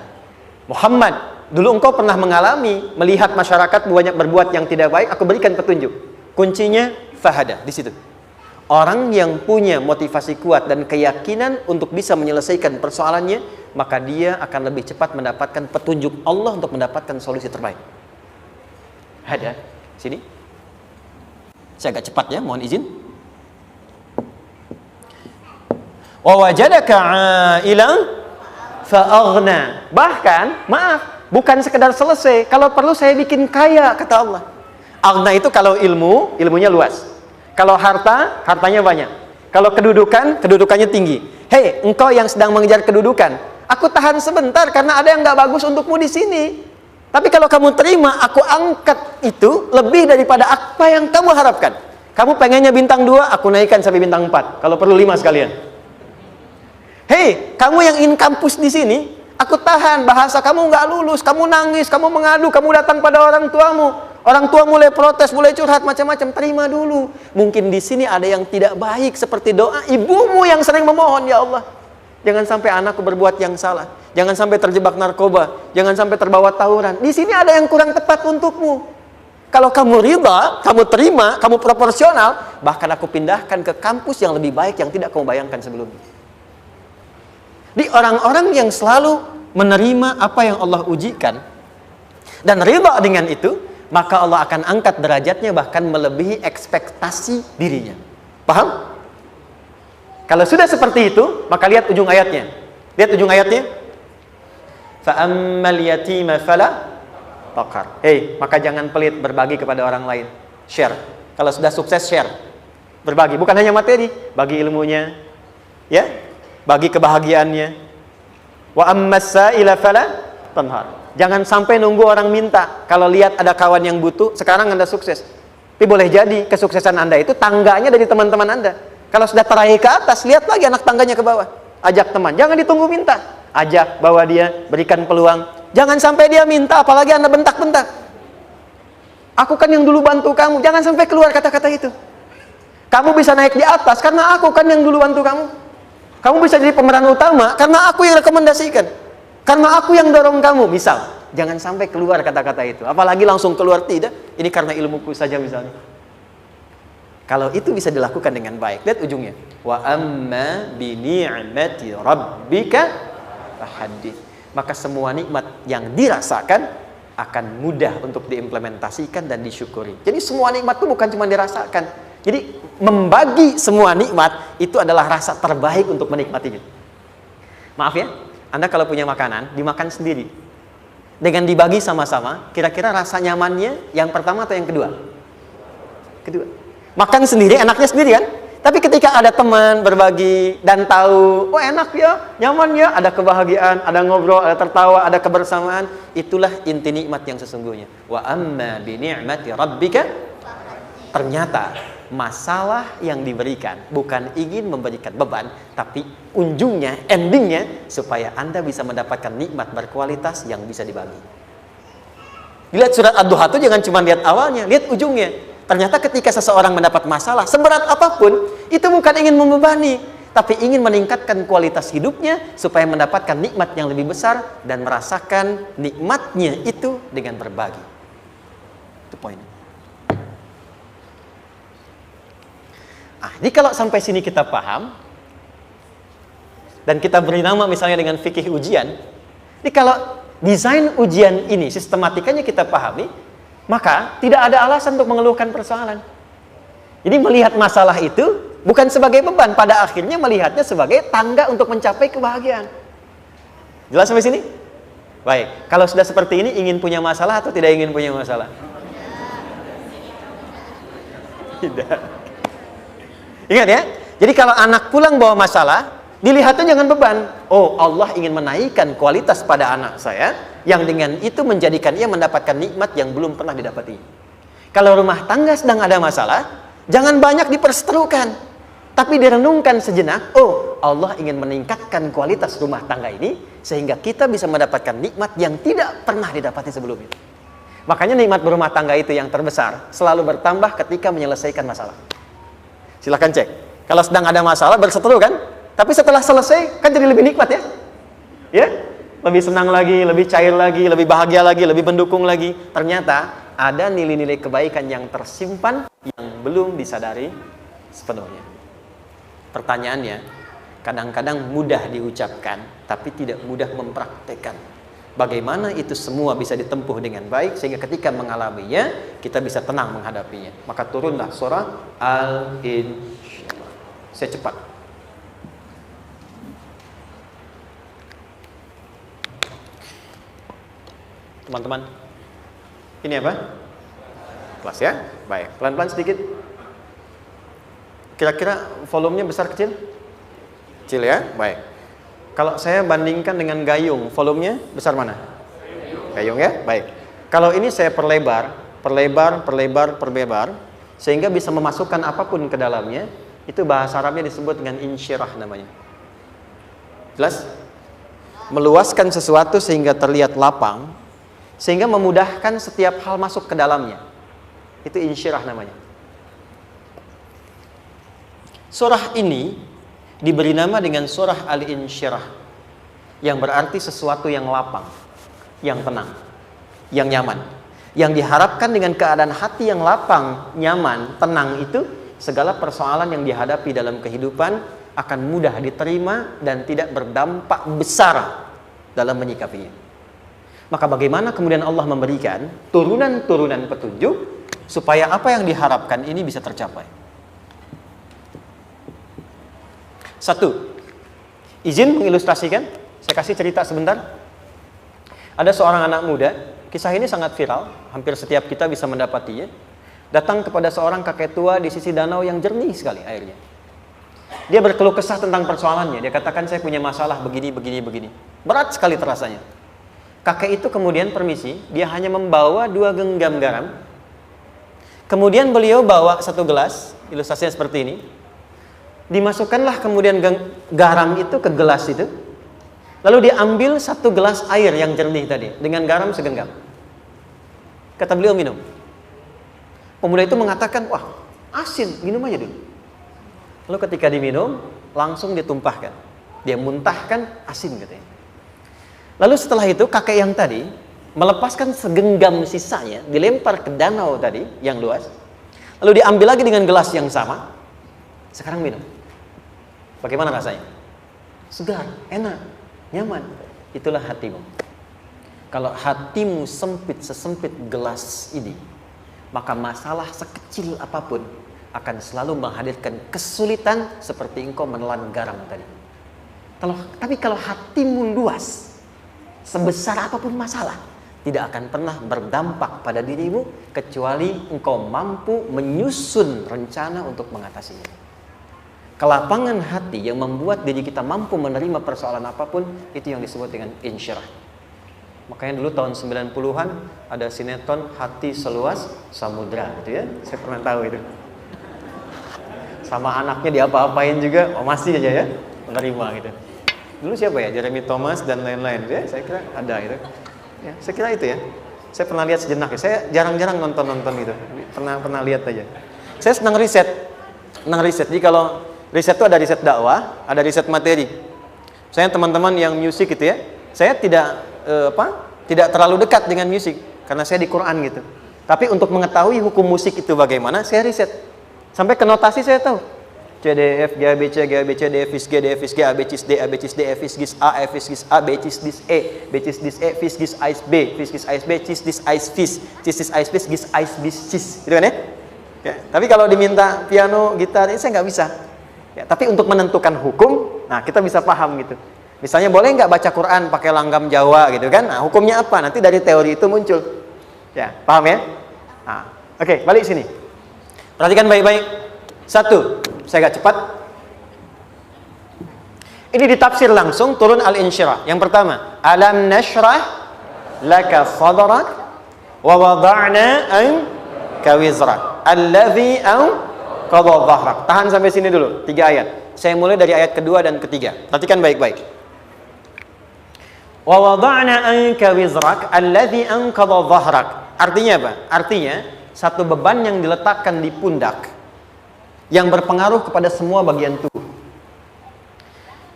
Muhammad, dulu engkau pernah mengalami melihat masyarakat banyak berbuat yang tidak baik, aku berikan petunjuk. Kuncinya fahada di situ. Orang yang punya motivasi kuat dan keyakinan untuk bisa menyelesaikan persoalannya, maka dia akan lebih cepat mendapatkan petunjuk Allah untuk mendapatkan solusi terbaik. Ada sini. Saya agak cepat ya, mohon izin. Wa wajadaka 'ailan fa'aghna. Bahkan, maaf, bukan sekedar selesai. Kalau perlu saya bikin kaya, kata Allah. Aghna itu kalau ilmunya luas. Kalau harta, hartanya banyak. Kalau kedudukan, kedudukannya tinggi. Hei, engkau yang sedang mengejar kedudukan, aku tahan sebentar karena ada yang nggak bagus untukmu di sini. Tapi kalau kamu terima, aku angkat itu lebih daripada apa yang kamu harapkan. Kamu pengennya bintang 2, aku naikkan sampai bintang 4. Kalau perlu 5 sekalian. Hei, kamu yang ingin kampus di sini, aku tahan. Bahasa kamu nggak lulus, kamu nangis, kamu mengadu, kamu datang pada orang tuamu. Orang tua mulai protes, mulai curhat, macam-macam. Terima dulu. Mungkin di sini ada yang tidak baik, seperti doa ibumu yang sering memohon, ya Allah, jangan sampai anakku berbuat yang salah. Jangan sampai terjebak narkoba. Jangan sampai terbawa tawuran. Di sini ada yang kurang tepat untukmu. Kalau kamu ridha, kamu terima, kamu proporsional, bahkan aku pindahkan ke kampus yang lebih baik yang tidak kamu bayangkan sebelumnya. Di orang-orang yang selalu menerima apa yang Allah ujikan dan ridha dengan itu, maka Allah akan angkat derajatnya bahkan melebihi ekspektasi dirinya. Paham? Kalau sudah seperti itu, maka lihat ujung ayatnya. Lihat ujung ayatnya. Fa'ammal yatima fala taqhar. Hei, maka jangan pelit berbagi kepada orang lain. Share. Kalau sudah sukses, share. Berbagi, bukan hanya materi, bagi ilmunya, ya, bagi kebahagiaannya. Wa ammas sa'ila fala tanhar. Jangan sampai nunggu orang minta. Kalau lihat ada kawan yang butuh, sekarang Anda sukses. Tapi boleh jadi kesuksesan Anda itu tangganya dari teman-teman Anda. Kalau sudah teraih ke atas, lihat lagi anak tangganya ke bawah. Ajak teman, jangan ditunggu minta. Ajak, bawa dia, berikan peluang. Jangan sampai dia minta, apalagi Anda bentak-bentak. Aku kan yang dulu bantu kamu. Jangan sampai keluar kata-kata itu. Kamu bisa naik di atas karena aku kan yang dulu bantu kamu. Kamu bisa jadi pemeran utama karena aku yang rekomendasikan. Karena aku yang dorong kamu, misal. Jangan sampai keluar kata-kata itu. Apalagi langsung keluar, tidak. Ini karena ilmuku saja misalnya. Kalau itu bisa dilakukan dengan baik. Lihat ujungnya. Wa amma bi ni'mati rabbika fahaddits. Maka semua nikmat yang dirasakan akan mudah untuk diimplementasikan dan disyukuri. Jadi semua nikmat itu bukan cuma dirasakan. Jadi membagi semua nikmat itu adalah rasa terbaik untuk menikmatinya. Maaf ya. Anda kalau punya makanan, dimakan sendiri. Dengan dibagi sama-sama, kira-kira rasa nyamannya yang pertama atau yang kedua? Kedua. Makan sendiri, enaknya sendiri kan? Tapi ketika ada teman berbagi dan tahu, oh enak ya, nyaman ya, ada kebahagiaan, ada ngobrol, ada tertawa, ada kebersamaan, itulah inti nikmat yang sesungguhnya. Wa amma bi ni'mati rabbika. Ternyata masalah yang diberikan bukan ingin memberikan beban, tapi ujungnya, endingnya supaya Anda bisa mendapatkan nikmat berkualitas yang bisa dibagi. Lihat surat Ad-Duha itu jangan cuma lihat awalnya, lihat ujungnya. Ternyata ketika seseorang mendapat masalah seberat apapun, itu bukan ingin membebani, tapi ingin meningkatkan kualitas hidupnya supaya mendapatkan nikmat yang lebih besar dan merasakan nikmatnya itu dengan berbagi. Itu poinnya. Jadi kalau sampai sini kita paham dan kita beri nama misalnya dengan fikih ujian, jadi kalau desain ujian ini sistematikanya kita pahami, maka tidak ada alasan untuk mengeluhkan persoalan. Jadi melihat masalah itu bukan sebagai beban, pada akhirnya melihatnya sebagai tangga untuk mencapai kebahagiaan. Jelas sampai sini? Baik, kalau sudah seperti ini, ingin punya masalah atau tidak ingin punya masalah? Tidak. Ingat ya, jadi kalau anak pulang bawa masalah, dilihatnya jangan beban. Oh, Allah ingin menaikkan kualitas pada anak saya, yang dengan itu menjadikan ia mendapatkan nikmat yang belum pernah didapati. Kalau rumah tangga sedang ada masalah, jangan banyak diperseterukan, tapi direnungkan sejenak. Oh, Allah ingin meningkatkan kualitas rumah tangga ini, sehingga kita bisa mendapatkan nikmat yang tidak pernah didapati sebelumnya. Makanya nikmat berumah tangga itu yang terbesar, selalu bertambah ketika menyelesaikan masalah. Silahkan cek. Kalau sedang ada masalah berseteru kan, tapi setelah selesai kan jadi lebih nikmat ya. Ya, lebih senang lagi, lebih cair lagi, lebih bahagia lagi, lebih mendukung lagi. Ternyata ada nilai-nilai kebaikan yang tersimpan yang belum disadari sepenuhnya. Pertanyaannya, kadang-kadang mudah diucapkan, tapi tidak mudah mempraktekkan. Bagaimana itu semua bisa ditempuh dengan baik sehingga ketika mengalaminya kita bisa tenang menghadapinya. Maka turunlah surah Al-Insyirah. Saya cepat. teman-teman? Ini apa? Kelas ya? Baik, pelan-pelan sedikit. Kira-kira volumenya besar kecil? Kecil ya? Baik. Kalau saya bandingkan dengan gayung, volumenya besar mana? Gayung ya? Baik. Kalau ini saya perlebar, sehingga bisa memasukkan apapun ke dalamnya, itu bahasa Arabnya disebut dengan insyirah namanya. Jelas? Meluaskan sesuatu sehingga terlihat lapang, sehingga memudahkan setiap hal masuk ke dalamnya. Itu insyirah namanya. Surah ini diberi nama dengan surah Al-Insyirah, yang berarti sesuatu yang lapang, yang tenang, yang nyaman. Yang diharapkan dengan keadaan hati yang lapang, nyaman, tenang itu, segala persoalan yang dihadapi dalam kehidupan akan mudah diterima dan tidak berdampak besar dalam menyikapinya. Maka bagaimana kemudian Allah memberikan turunan-turunan petunjuk supaya apa yang diharapkan ini bisa tercapai? Satu, izin mengilustrasikan. Saya kasih cerita sebentar. Ada seorang anak muda, kisah ini sangat viral, hampir setiap kita bisa mendapatinya. Datang kepada seorang kakek tua di sisi danau yang jernih sekali airnya. Dia berkeluh kesah tentang persoalannya. Dia katakan, saya punya masalah begini. Berat sekali terasanya. Kakek itu kemudian permisi, dia hanya membawa 2 genggam garam. Kemudian beliau bawa 1 gelas, ilustrasinya seperti ini. Dimasukkanlah kemudian garam itu ke gelas itu. Lalu diambil 1 gelas air yang jernih tadi dengan garam segenggam. Kata beliau, minum. Pemuda itu mengatakan, wah asin, minum aja dulu. Lalu ketika diminum, langsung ditumpahkan. Dia muntahkan, asin katanya. Lalu setelah itu kakek yang tadi melepaskan segenggam sisanya, dilempar ke danau tadi yang luas. Lalu diambil lagi dengan gelas yang sama. Sekarang minum. Bagaimana rasanya? Segar, enak, nyaman. Itulah hatimu. Kalau hatimu sempit sesempit gelas ini, maka masalah sekecil apapun akan selalu menghadirkan kesulitan seperti engkau menelan garam tadi. Tapi kalau hatimu luas, sebesar apapun masalah, tidak akan pernah berdampak pada dirimu kecuali engkau mampu menyusun rencana untuk mengatasinya. Kelapangan hati yang membuat diri kita mampu menerima persoalan apapun, itu yang disebut dengan insyirah. Makanya dulu tahun 90-an ada sinetron Hati Seluas Samudra gitu ya. Saya pernah tahu itu. Sama anaknya diapa-apain juga, oh masih aja ya menerima gitu. Dulu siapa ya? Jeremy Thomas dan lain-lain ya. Saya kira ada itu. Ya, saya kira itu ya. Saya pernah lihat sejenak ya. Saya jarang-jarang nonton itu. Pernah lihat aja. Saya senang riset. Jadi kalau riset itu ada riset dakwah, ada riset materi. Saya teman-teman yang musik gitu ya. Saya tidak terlalu dekat dengan musik karena saya di Quran gitu. Tapi untuk mengetahui hukum musik itu bagaimana, saya riset. Sampai ke notasi saya tahu. C, D, F, G, A, B, C, G, A, B, C, D, F, G, D, F, G, A, B, C, D, A, B, C, D, F, G, A, F, G, A, B, C, D, E, B, C, D, E, F, G, A, B, F, G, A, B, C, D, A, F, G, A, B, G, A, B, C, gitu kan ya? Ya, tapi kalau diminta piano, gitar, ini saya nggak bisa. Ya, tapi untuk menentukan hukum, nah kita bisa paham gitu. Misalnya boleh nggak baca Quran pakai langgam Jawa gitu kan? Nah hukumnya apa? Nanti dari teori itu muncul. Ya, paham ya? Nah, oke, balik sini. Perhatikan baik-baik. 1, saya agak cepat. Ini ditafsir langsung turun Al-Insyirah. Yang pertama, alam nashrah laka sadrak wa wada'na anka wizrak alladhi anqadha dhahrak. Tahan sampai sini dulu, 3 ayat. Saya mulai dari ayat kedua dan ketiga. Perhatikan baik-baik. Wa wada'na anka wizrak alladhi anqadha dhahrak. Artinya apa? Artinya satu beban yang diletakkan di pundak yang berpengaruh kepada semua bagian tubuh.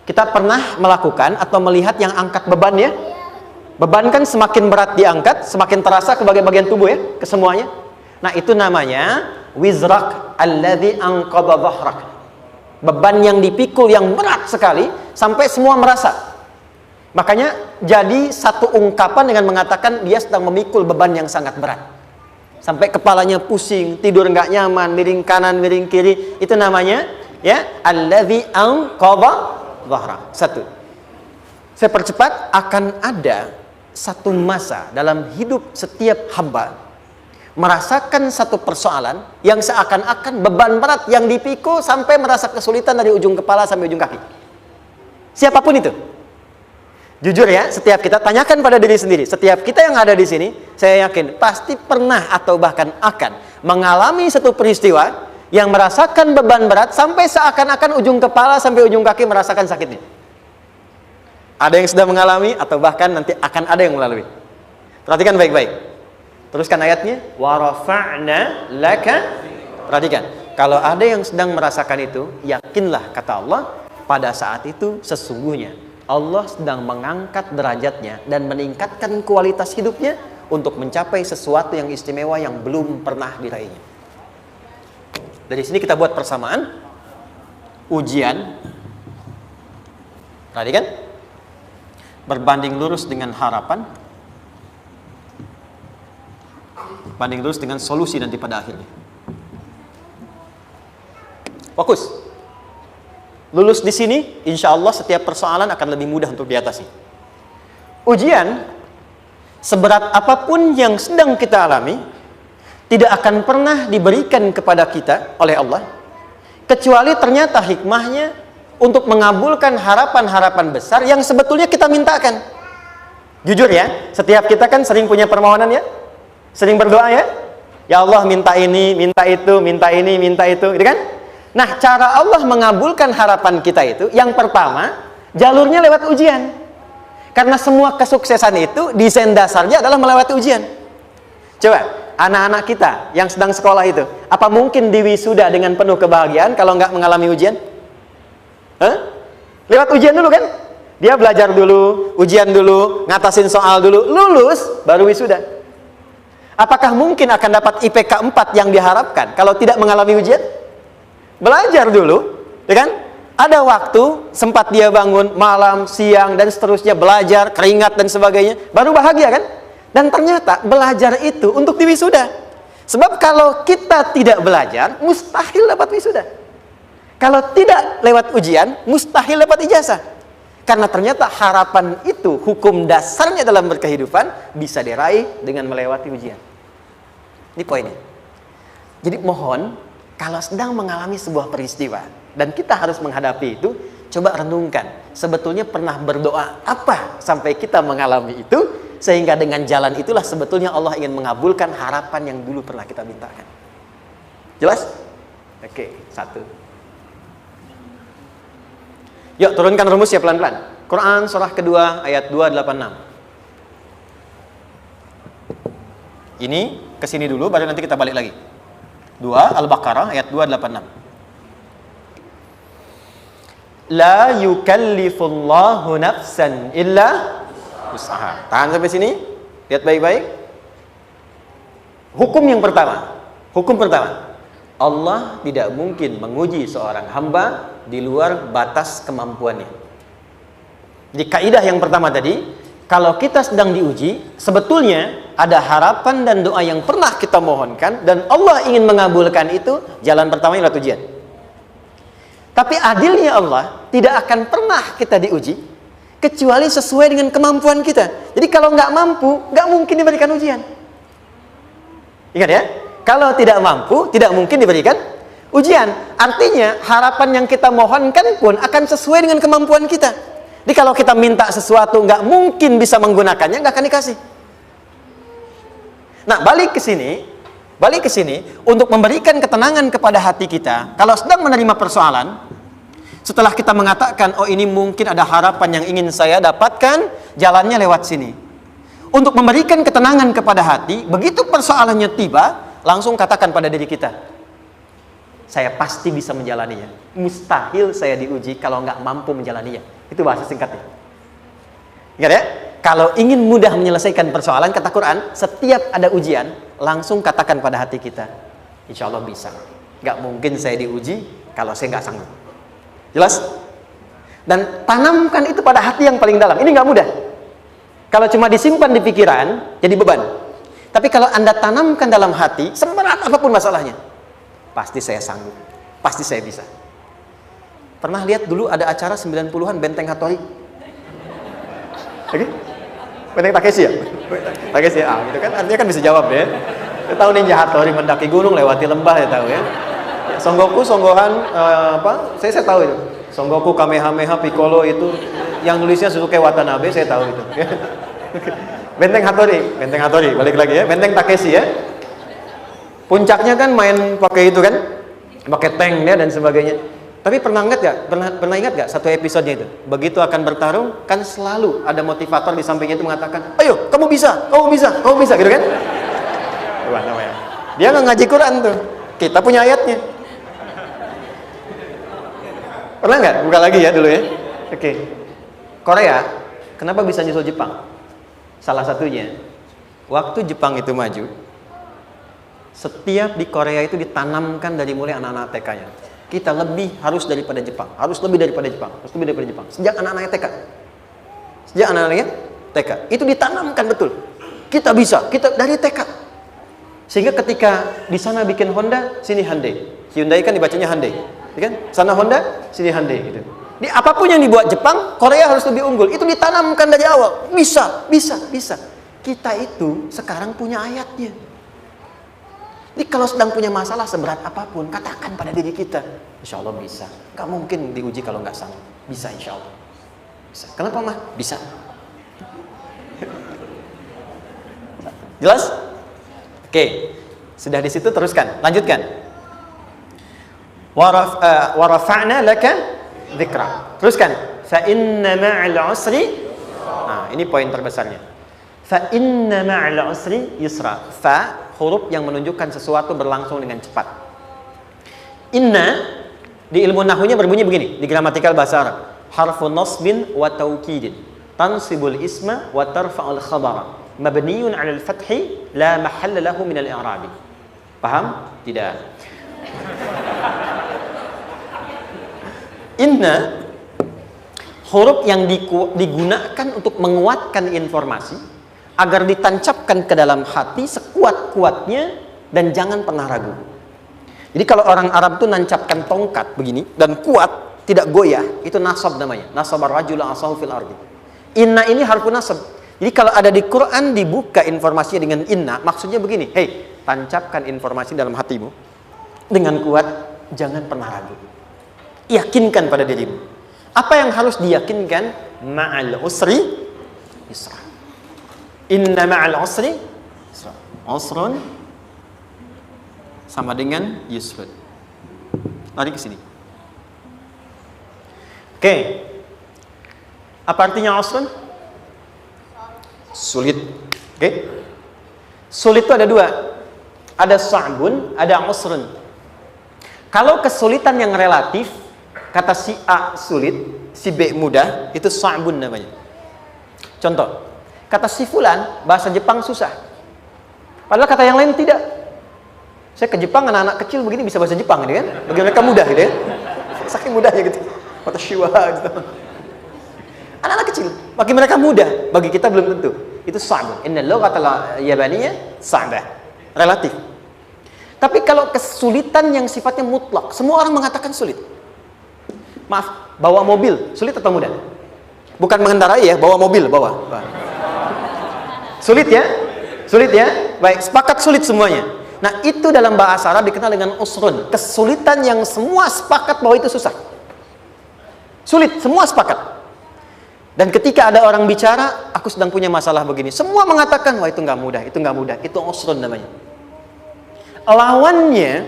Kita pernah melakukan atau melihat yang angkat beban ya? Beban kan semakin berat diangkat, semakin terasa ke bagian-bagian tubuh ya, ke semuanya. Nah, itu namanya wizrak alladzi anqadha dhahrak. Beban yang dipikul yang berat sekali sampai semua merasa. Makanya jadi satu ungkapan dengan mengatakan dia sedang memikul beban yang sangat berat. Sampai kepalanya pusing, tidur nggak nyaman, miring kanan, miring kiri. Itu namanya ya alladzi anqadha dhahrak. 1. Saya percepat, akan ada satu masa dalam hidup setiap hamba merasakan satu persoalan yang seakan-akan beban berat yang dipikul sampai merasa kesulitan dari ujung kepala sampai ujung kaki. Siapapun itu. Jujur ya, setiap kita tanyakan pada diri sendiri. Setiap kita yang ada di sini, saya yakin pasti pernah atau bahkan akan mengalami satu peristiwa yang merasakan beban berat sampai seakan-akan ujung kepala sampai ujung kaki merasakan sakitnya. Ada yang sudah mengalami atau bahkan nanti akan ada yang melalui. Perhatikan baik-baik. Teruskan ayatnya. Wa rafa'na laka. Perhatikan. Kalau ada yang sedang merasakan itu, yakinlah kata Allah, pada saat itu sesungguhnya Allah sedang mengangkat derajatnya dan meningkatkan kualitas hidupnya untuk mencapai sesuatu yang istimewa yang belum pernah diraihnya. Dari sini kita buat persamaan. Ujian. Perhatikan. Berbanding lurus dengan harapan. Banding lurus dengan solusi nanti pada akhirnya. Fokus. Lulus di sini, insya Allah setiap persoalan akan lebih mudah untuk diatasi. Ujian, seberat apapun yang sedang kita alami, tidak akan pernah diberikan kepada kita oleh Allah, kecuali ternyata hikmahnya untuk mengabulkan harapan-harapan besar yang sebetulnya kita mintakan. Jujur ya, setiap kita kan sering punya permohonan ya, sering berdoa ya, ya Allah minta ini, minta itu, minta ini, minta itu, gitu kan? Nah, cara Allah mengabulkan harapan kita itu, yang pertama, jalurnya lewat ujian. Karena semua kesuksesan itu, desain dasarnya adalah melewati ujian. Coba, anak-anak kita yang sedang sekolah itu, apa mungkin diwisuda dengan penuh kebahagiaan kalau nggak mengalami ujian? Hah? Lewat ujian dulu kan? Dia belajar dulu, ujian dulu, ngatasin soal dulu, lulus, baru wisuda. Apakah mungkin akan dapat IPK 4 yang diharapkan kalau tidak mengalami ujian? Belajar dulu, ya kan? Ada waktu, sempat dia bangun malam, siang, dan seterusnya belajar, keringat dan sebagainya, baru bahagia kan? Dan ternyata belajar itu untuk diwisuda. Sebab kalau kita tidak belajar, mustahil dapat wisuda. Kalau tidak lewat ujian, mustahil dapat ijazah. Karena ternyata harapan itu, hukum dasarnya dalam berkehidupan, bisa diraih dengan melewati ujian. Ini poinnya. Jadi mohon, kalau sedang mengalami sebuah peristiwa dan kita harus menghadapi itu, coba renungkan, sebetulnya pernah berdoa apa sampai kita mengalami itu, sehingga dengan jalan itulah sebetulnya Allah ingin mengabulkan harapan yang dulu pernah kita mintakan. Jelas? Oke, satu. Yuk turunkan rumusnya pelan-pelan. Quran surah kedua ayat 286. Ini kesini dulu, baru nanti kita balik lagi. 2 Al-Baqarah ayat 286. La yukallifullahu nafsan illa wus'aha. Tahan sampai sini. Lihat baik-baik. Hukum yang pertama. Hukum pertama. Allah tidak mungkin menguji seorang hamba di luar batas kemampuannya. Di kaidah yang pertama tadi, kalau kita sedang diuji, sebetulnya ada harapan dan doa yang pernah kita mohonkan dan Allah ingin mengabulkan itu, jalan pertamanya adalah ujian. Tapi adilnya Allah, tidak akan pernah kita diuji kecuali sesuai dengan kemampuan kita. Jadi kalau nggak mampu, nggak mungkin diberikan ujian. Ingat ya, kalau tidak mampu, tidak mungkin diberikan ujian. Artinya harapan yang kita mohonkan pun akan sesuai dengan kemampuan kita. Jadi kalau kita minta sesuatu nggak mungkin bisa menggunakannya, nggak akan dikasih. Nah, balik ke sini untuk memberikan ketenangan kepada hati kita. Kalau sedang menerima persoalan, setelah kita mengatakan, oh ini mungkin ada harapan yang ingin saya dapatkan, jalannya lewat sini. Untuk memberikan ketenangan kepada hati, begitu persoalannya tiba, langsung katakan pada diri kita, saya pasti bisa menjalaninya. Mustahil saya diuji kalau nggak mampu menjalaninya. Itu bahasa singkatnya. Ingat ya? Kalau ingin mudah menyelesaikan persoalan, kata Quran, setiap ada ujian, langsung katakan pada hati kita, insya Allah bisa. Nggak mungkin saya diuji kalau saya nggak sanggup. Jelas? Dan tanamkan itu pada hati yang paling dalam. Ini nggak mudah. Kalau cuma disimpan di pikiran, jadi beban. Tapi kalau Anda tanamkan dalam hati, seberat apapun masalahnya, pasti saya sanggup, pasti saya bisa. Pernah lihat dulu ada acara 90-an Benteng Hattori? Oke? Benteng Takeshi ya? Takeshi ya, itu kan artinya kan bisa jawab ya. Dia tahu Ninja Hattori mendaki gunung lewati lembah ya tahu ya. Son Goku, Son Gohan, apa? Saya tahu itu. Son Goku, Kamehameha, Piccolo itu yang nulisnya Suzuki Watanabe, saya tahu itu. Benteng Hattori, balik lagi ya. Benteng Takeshi ya. Puncaknya kan main pakai itu kan, pakai tanknya dan sebagainya. Tapi pernah ingat gak satu episodenya itu? Begitu akan bertarung, kan selalu ada motivator di sampingnya itu mengatakan, ayo kamu bisa, gitu kan? Wah, namanya. Dia nggak ngaji Quran tuh, kita punya ayatnya. Pernah nggak? Buka lagi ya dulu ya. Oke. Korea, kenapa bisa nyusul Jepang? Salah satunya, waktu Jepang itu maju, setiap di Korea itu ditanamkan dari mulai anak-anak TK-nya. Kita harus lebih daripada Jepang. Sejak anak-anaknya TK. Itu ditanamkan betul. Kita bisa, kita dari TK. Sehingga ketika di sana bikin Honda, sini Hyundai. Hyundai kan dibacanya Hyundai, kan? Sana Honda, sini Hyundai gitu. Di apapun yang dibuat Jepang, Korea harus lebih unggul. Itu ditanamkan dari awal. Bisa. Kita itu sekarang punya ayatnya. Jadi kalau sedang punya masalah seberat apapun, katakan pada diri kita, insya Allah bisa. Gak mungkin diuji kalau nggak sanggup. Bisa insya Allah. Bisa. Kenapa mah? Bisa. Jelas? Oke, sudah di situ teruskan, lanjutkan. Warafa'na laka dzikra. Teruskan. Fa inna ma'al usri. Nah, ini poin terbesarnya. Fa inna ma'al usri yusra. Fa huruf yang menunjukkan sesuatu berlangsung dengan cepat. Inna di ilmu nahwunya berbunyi begini, di gramatikal bahasa Arab. Harfu nasbin wa taukidin. Tansibul isma wa tarfa'ul khabara. Mabniyun 'alal fathi la mahalla lahu min al-i'rabi. Paham? Tidak. Inna huruf yang digunakan untuk menguatkan informasi agar ditancapkan ke dalam hati sekuat-kuatnya dan jangan pernah ragu. Jadi kalau orang Arab itu nancapkan tongkat begini dan kuat, tidak goyah, itu nasab namanya. Nasabar rajul asahu fil ardi. Inna ini harfu nasab. Jadi kalau ada di Quran dibuka informasinya dengan inna, maksudnya begini, hei, tancapkan informasi dalam hatimu dengan kuat, jangan pernah ragu. Yakinkan pada dirimu. Apa yang harus diyakinkan? Ma'al usri yusra. Inna ma'al usri yusra. Usrun sama dengan yusrun. Lari ke sini. Oke. Apa artinya usrun? Sulit. Oke. Sulit itu ada dua. Ada sa'bun, ada usrun. Kalau kesulitan yang relatif, kata si A sulit, si B mudah, itu sa'bun namanya. Contoh, kata si fulan, bahasa Jepang susah. Padahal kata yang lain tidak. Saya ke Jepang, anak-anak kecil begini bisa bahasa Jepang gitu kan. Bagi mereka mudah gitu ya. Saking mudahnya gitu. Kata shiwa gitu. Anak-anak kecil, bagi mereka mudah, bagi kita belum tentu. Itu sa'bun. Inna lughatal yabaniyah sa'bah. Relatif. Tapi kalau kesulitan yang sifatnya mutlak, semua orang mengatakan sulit. Maaf, bawa mobil sulit atau mudah? Bukan mengendarai ya, bawa mobil, bawa. Sulit ya? Sulit ya? Baik, sepakat sulit semuanya. Nah, itu dalam bahasa Arab dikenal dengan usrun. Kesulitan yang semua sepakat bahwa itu susah. Sulit, semua sepakat. Dan ketika ada orang bicara, aku sedang punya masalah begini, semua mengatakan, wah itu nggak mudah, itu usrun namanya. Lawannya,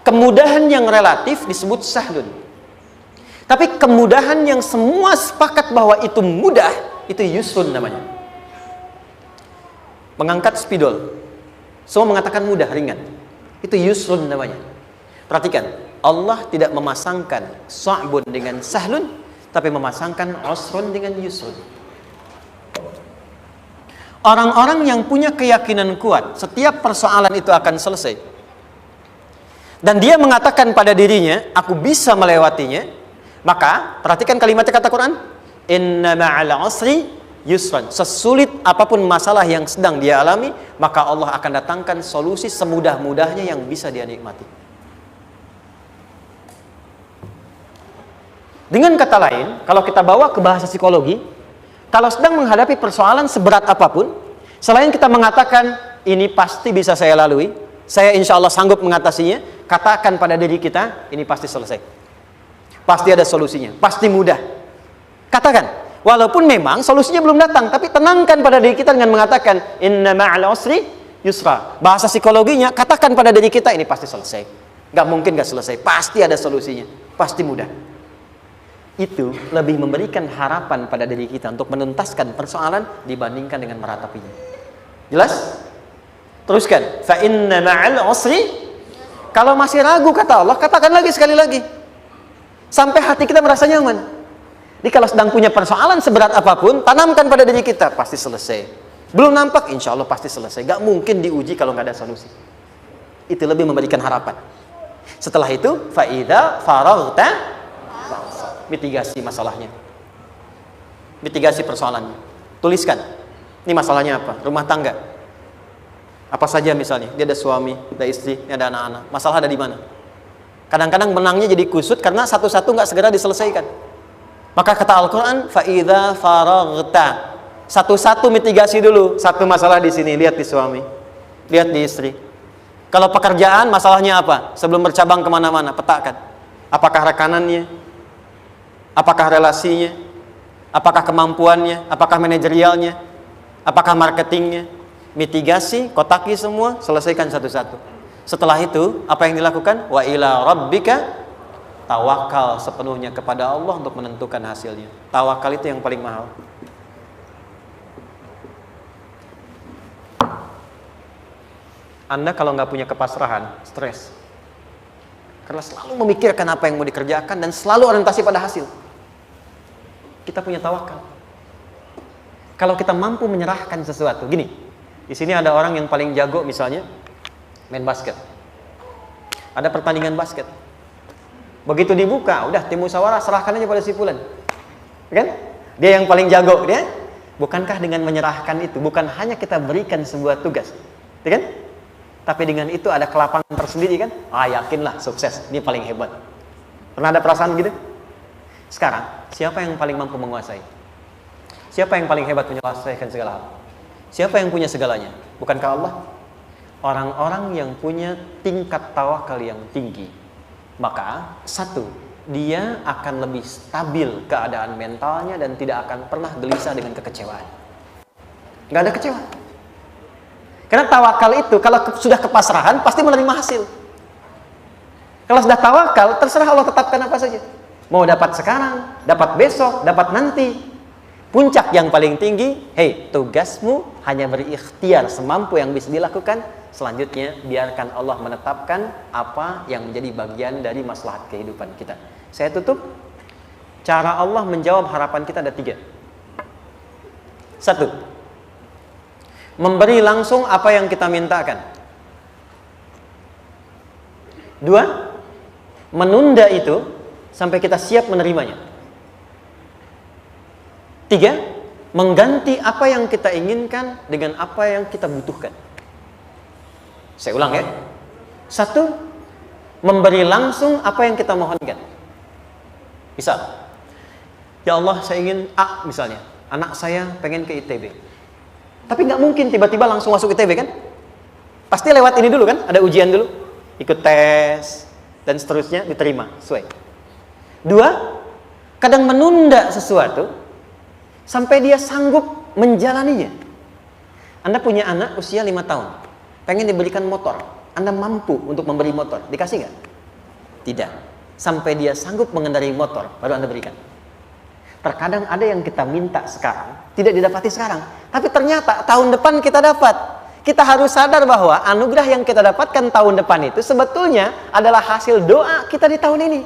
kemudahan yang relatif disebut sahlun. Tapi kemudahan yang semua sepakat bahwa itu mudah, itu yusrun namanya. Mengangkat spidol, semua mengatakan mudah, ringan. Itu yusrun namanya. Perhatikan, Allah tidak memasangkan sa'bun dengan sahlun, tapi memasangkan usrun dengan yusrun. Orang-orang yang punya keyakinan kuat, setiap persoalan itu akan selesai. Dan dia mengatakan pada dirinya, aku bisa melewatinya. Maka, perhatikan kalimatnya kata Quran, inna ma'al usri yusran. Sesulit apapun masalah yang sedang dia alami, maka Allah akan datangkan solusi semudah-mudahnya yang bisa dia nikmati. Dengan kata lain, kalau kita bawa ke bahasa psikologi, Kalau sedang menghadapi persoalan seberat apapun, selain kita mengatakan, ini pasti bisa saya lalui, saya insya Allah sanggup mengatasinya, katakan pada diri kita, ini pasti selesai. Pasti ada solusinya, pasti mudah. Katakan, walaupun memang solusinya belum datang, tapi tenangkan pada diri kita dengan mengatakan, inna ma'al usri yusra. Bahasa psikologinya, katakan pada diri kita, ini pasti selesai. Gak mungkin gak selesai, pasti ada solusinya, pasti mudah. Itu lebih memberikan harapan pada diri kita untuk menuntaskan persoalan dibandingkan dengan meratapinya. Jelas? Teruskan. Fa inna ma'al usri. Kalau masih ragu kata Allah, katakan lagi sekali lagi. Sampai hati kita merasa nyaman. Jadi kalau sedang punya persoalan seberat apapun, tanamkan pada diri kita, pasti selesai. Belum nampak, insya Allah pasti selesai. Gak mungkin diuji kalau gak ada solusi. Itu lebih memberikan harapan. Setelah itu, fa idza faraghta, mitigasi masalahnya, mitigasi persoalannya, tuliskan ini masalahnya apa, rumah tangga apa saja, misalnya dia ada suami, ada istri, ada anak-anak, masalah ada di mana. Kadang-kadang menangnya jadi kusut karena satu-satu nggak segera diselesaikan. Maka kata Al-Quran, fa idza faraghta, satu-satu mitigasi dulu. Satu masalah di sini, lihat di suami, lihat di istri. Kalau pekerjaan, masalahnya apa, sebelum bercabang kemana-mana, petakan. Apakah rekanannya, apakah relasinya, apakah kemampuannya, apakah manajerialnya, apakah marketingnya. Mitigasi, kotaki semua, selesaikan satu-satu. Setelah itu, apa yang dilakukan? Wa ila rabbika, tawakal sepenuhnya kepada Allah untuk menentukan hasilnya. Tawakal itu yang paling mahal. Anda kalau nggak punya kepasrahan, stres. Karena selalu memikirkan apa yang mau dikerjakan dan selalu orientasi pada hasil. Kita punya tawakal. Kalau kita mampu menyerahkan sesuatu, gini, di sini ada orang yang paling jago misalnya main basket. Ada pertandingan basket. Begitu dibuka, udah tim musyawarah serahkan aja pada si fulan. Kan? Dia yang paling jago, dia. Bukankah dengan menyerahkan itu bukan hanya kita berikan sebuah tugas, ya kan? Tapi dengan itu ada kelapangan tersendiri kan? Yakinlah sukses, ini paling hebat. Pernah ada perasaan gitu? Sekarang, siapa yang paling mampu menguasai? Siapa yang paling hebat menyelesaikan segala hal? Siapa yang punya segalanya? Bukankah Allah? Orang-orang yang punya tingkat tawakal yang tinggi, maka satu, dia akan lebih stabil keadaan mentalnya dan tidak akan pernah gelisah dengan kekecewaan. Gak ada kecewa. Karena tawakal itu kalau sudah kepasrahan pasti menerima hasil. Kalau sudah tawakal, terserah Allah tetapkan apa saja. Mau dapat sekarang, dapat besok, dapat nanti. Puncak yang paling tinggi, tugasmu hanya berikhtiar semampu yang bisa dilakukan. Selanjutnya, biarkan Allah menetapkan apa yang menjadi bagian dari maslahat kehidupan kita. Saya tutup. Cara Allah menjawab harapan kita ada 3. 1. Memberi langsung apa yang kita mintakan. 2. Menunda itu sampai kita siap menerimanya. 3. Mengganti apa yang kita inginkan dengan apa yang kita butuhkan. Saya ulang ya. 1. Memberi langsung apa yang kita mohonkan. Misal, ya Allah saya ingin A misalnya, anak saya pengen ke ITB. Tapi nggak mungkin tiba-tiba langsung masuk ITB kan? Pasti lewat ini dulu kan? Ada ujian dulu, ikut tes dan seterusnya diterima sesuai. 2. Kadang menunda sesuatu sampai dia sanggup menjalaninya. Anda punya anak usia 5 tahun, pengen diberikan motor. Anda mampu untuk memberi motor, dikasih nggak? Tidak. Sampai dia sanggup mengendarai motor, baru Anda berikan. Terkadang ada yang kita minta sekarang, tidak didapati sekarang. Tapi ternyata tahun depan kita dapat. Kita harus sadar bahwa anugerah yang kita dapatkan tahun depan itu sebetulnya adalah hasil doa kita di tahun ini.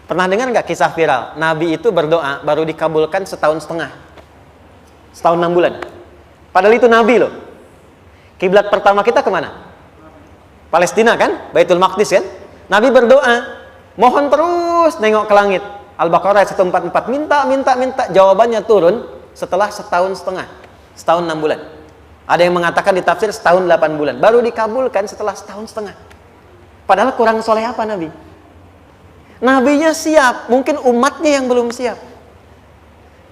Pernah dengar nggak kisah viral? Nabi itu berdoa, baru dikabulkan setahun setengah. Setahun 6 bulan. Padahal itu Nabi loh. Kiblat pertama kita kemana? Palestina kan? Baitul Maqdis kan? Nabi berdoa, mohon terus nengok ke langit. Al-Baqarah 144, minta, jawabannya turun setelah setahun setengah, setahun 6 bulan. Ada yang mengatakan di tafsir setahun 8 bulan, baru dikabulkan setelah setahun setengah. Padahal kurang soleh apa Nabi? Nabinya siap, mungkin umatnya yang belum siap.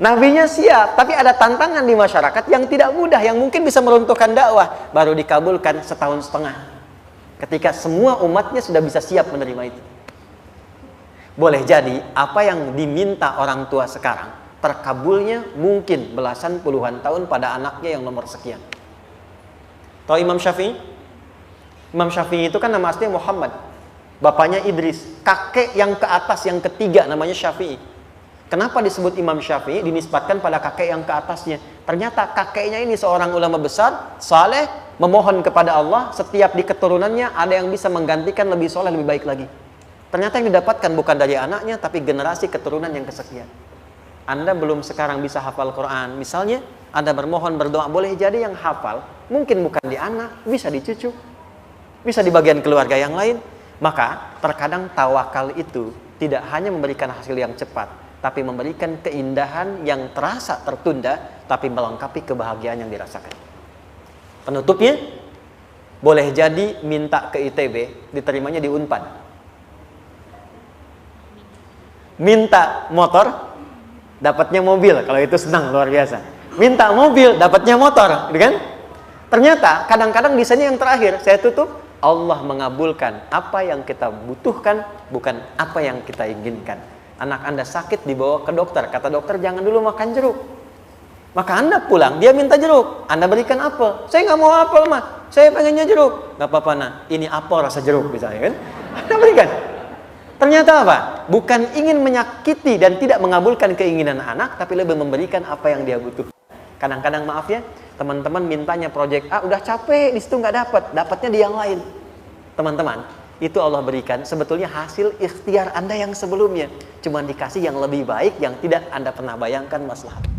Nabinya siap, tapi ada tantangan di masyarakat yang tidak mudah, yang mungkin bisa meruntuhkan dakwah. Baru dikabulkan 1,5 tahun. Ketika semua umatnya sudah bisa siap menerima itu. Boleh jadi apa yang diminta orang tua sekarang, terkabulnya mungkin belasan puluhan tahun pada anaknya yang nomor sekian. Tahu Imam Syafi'i? Imam Syafi'i itu kan nama aslinya Muhammad. Bapaknya Idris. Kakek yang ke atas, yang ketiga namanya Syafi'i. Kenapa disebut Imam Syafi'i? Dinisbatkan pada kakek yang ke atasnya. Ternyata kakeknya ini seorang ulama besar, saleh, memohon kepada Allah. Setiap di keturunannya ada yang bisa menggantikan lebih soleh, lebih baik lagi. Ternyata yang didapatkan bukan dari anaknya, tapi generasi keturunan yang kesekian. Anda belum sekarang bisa hafal Quran. Misalnya, Anda bermohon, berdoa, boleh jadi yang hafal, mungkin bukan di anak, bisa di cucu, bisa di bagian keluarga yang lain. Maka, terkadang tawakal itu tidak hanya memberikan hasil yang cepat, tapi memberikan keindahan yang terasa tertunda, tapi melengkapi kebahagiaan yang dirasakan. Penutupnya, boleh jadi minta ke ITB, diterimanya di Unpad. Minta motor, dapatnya mobil, kalau itu senang, luar biasa. Minta mobil, dapatnya motor, gitu kan? Ternyata, kadang-kadang desainnya yang terakhir, saya tutup, Allah mengabulkan apa yang kita butuhkan, bukan apa yang kita inginkan. Anak Anda sakit, dibawa ke dokter. Kata dokter, jangan dulu makan jeruk. Maka Anda pulang, dia minta jeruk. Anda berikan apel. Saya nggak mau apel, mah. Saya pengennya jeruk. Nggak apa-apa, nah. Ini apel rasa jeruk, misalnya kan. Anda berikan. Ternyata apa? Bukan ingin menyakiti dan tidak mengabulkan keinginan anak, tapi lebih memberikan apa yang dia butuh. Kadang-kadang maaf ya, teman-teman mintanya proyek A, udah capek, di situ nggak dapat. Dapatnya di yang lain. Teman-teman, itu Allah berikan sebetulnya hasil ikhtiar Anda yang sebelumnya. Cuma dikasih yang lebih baik yang tidak Anda pernah bayangkan maslahat.